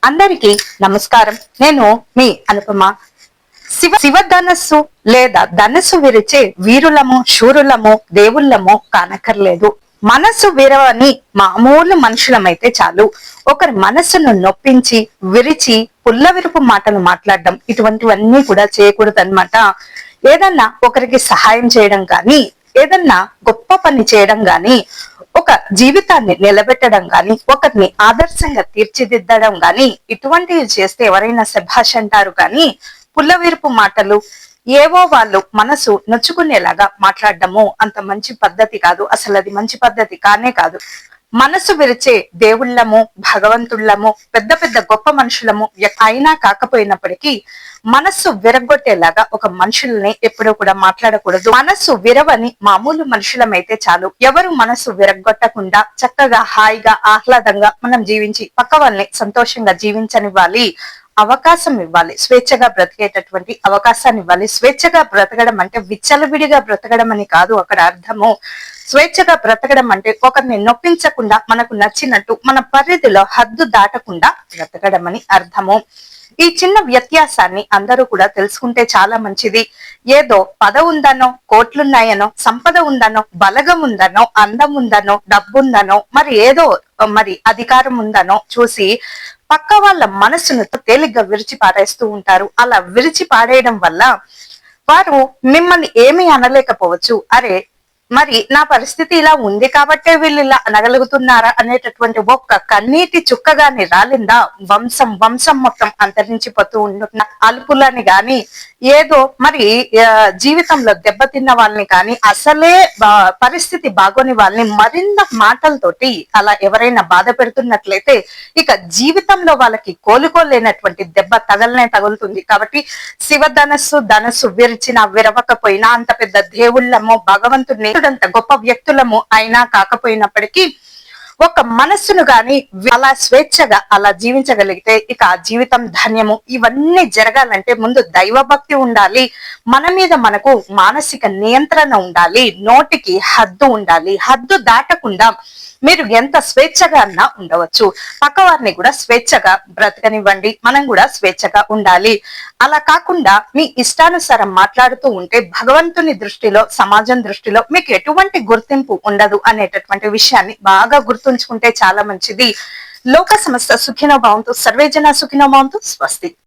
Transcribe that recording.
అందరికీ నమస్కారం. నేను మీ అనుపమ. శివ ధనస్సు లేదా ధనస్సు విరిచే వీరులము, శూరులము, దేవుళ్ళము కానక్కర్లేదు. మనస్సు విరవని మామూలు మనుషులమైతే చాలు. ఒకరి మనస్సును నొప్పించి, విరిచి, పుల్లవిరుపు మాటలు మాట్లాడడం ఇటువంటివన్నీ కూడా చేయకూడదు అనమాట. ఏదన్నా ఒకరికి సహాయం చేయడం కానీ, ఏదన్నా గొప్ప పని చేయడం గాని, ఒక జీవితాన్ని నిలబెట్టడం గాని, ఒకరిని ఆదర్శంగా తీర్చిదిద్దడం గాని, ఇటువంటివి చేస్తే ఎవరైనా శభాష్ అంటారు కానీ, పుల్లవిరుపు మాటలు, ఏవో వాళ్ళు మనసు నొచ్చుకునేలాగా మాట్లాడడము అంత మంచి పద్ధతి కాదు. అసలు అది మంచి పద్ధతి కానే కాదు. మనసు విరిచే దేవుళ్ళము, భగవంతుళ్ళము, పెద్ద పెద్ద గొప్ప మనుషులము అయినా కాకపోయినప్పటికీ మనస్సు విరగొట్టేలాగా ఒక మనుషుల్ని ఎప్పుడూ కూడా మాట్లాడకూడదు. మనస్సు విరవని మామూలు మనుషులమైతే చాలు. ఎవరు మనస్సు విరగొట్టకుండా చక్కగా, హాయిగా, ఆహ్లాదంగా మనం జీవించి పక్క వాళ్ళని సంతోషంగా జీవించనివ్వాలి. అవకాశం ఇవ్వాలి. స్వేచ్ఛగా బ్రతికేటటువంటి అవకాశాన్ని ఇవ్వాలి. స్వేచ్ఛగా బ్రతకడం అంటే విచ్చలవిడిగా బ్రతకడం అని కాదు అక్కడ అర్థము. స్వేచ్ఛగా బ్రతకడం అంటే ఒకరిని నొప్పించకుండా, మనకు నచ్చినట్టు మన పరిధిలో హద్దు దాటకుండా బ్రతకడం అని అర్థము. ఈ చిన్న వ్యత్యాసాన్ని అందరూ కూడా తెలుసుకుంటే చాలా మంచిది. ఏదో పదవి ఉందనో, కోట్లున్నాయనో, సంపద ఉందనో, బలగం ఉందనో, అందం ఉందనో, డబ్బుందనో, మరి అధికారం ఉందనో చూసి పక్క వాళ్ళ మనసును తేలిగ్గా విరిచి పారేస్తూ ఉంటారు. అలా విరిచి పారేయడం వల్ల వారు మిమ్మల్ని ఏమీ అనలేకపోవచ్చు. అరే, మరి నా పరిస్థితి ఇలా ఉంది కాబట్టే వీళ్ళు ఇలా అనగలుగుతున్నారా అనేటటువంటి ఒక్క కన్నీటి చుక్కగాని రాలిందా వంశం మొత్తం అంతరించిపోతూ ఉంటున్న అలుపులని గాని, ఏదో మరి జీవితంలో దెబ్బతిన్న వాళ్ళని కానీ, అసలే పరిస్థితి బాగోని వాళ్ళని మరింత మాటలతోటి అలా ఎవరైనా బాధ పెడుతున్నట్లయితే ఇక జీవితంలో వాళ్ళకి కోలుకోలేనటువంటి దెబ్బ తగులుతుంది. కాబట్టి ధనస్సు విరిచినా విరవకపోయినా, అంత పెద్ద దేవుళ్ళమో, భగవంతుడిని అంత గొప్ప వ్యక్తులము అయినా కాకపోయినప్పటికీ ఒక మనస్సును గాని అలా స్వేచ్ఛగా అలా జీవించగలిగితే ఇక ఆ జీవితం ధన్యము. ఇవన్నీ జరగాలంటే ముందు దైవభక్తి ఉండాలి. మన మీద మనకు మానసిక నియంత్రణ ఉండాలి. నోటికి హద్దు ఉండాలి. హద్దు దాటకుండా మీరు ఎంత స్వేచ్ఛగా అన్నా ఉండవచ్చు. పక్క వారిని కూడా స్వేచ్ఛగా బ్రతకనివ్వండి. మనం కూడా స్వేచ్ఛగా ఉండాలి. అలా కాకుండా మీ ఇష్టానుసారం మాట్లాడుతూ ఉంటే భగవంతుని దృష్టిలో, సమాజం దృష్టిలో మీకు ఎటువంటి గుర్తింపు ఉండదు అనేటటువంటి విషయాన్ని బాగా గుర్తుంచుకుంటే చాలా మంచిది. లోక సమస్త సుఖినో భవంతు, సర్వే జన సుఖినో భవంతు. స్వస్తి.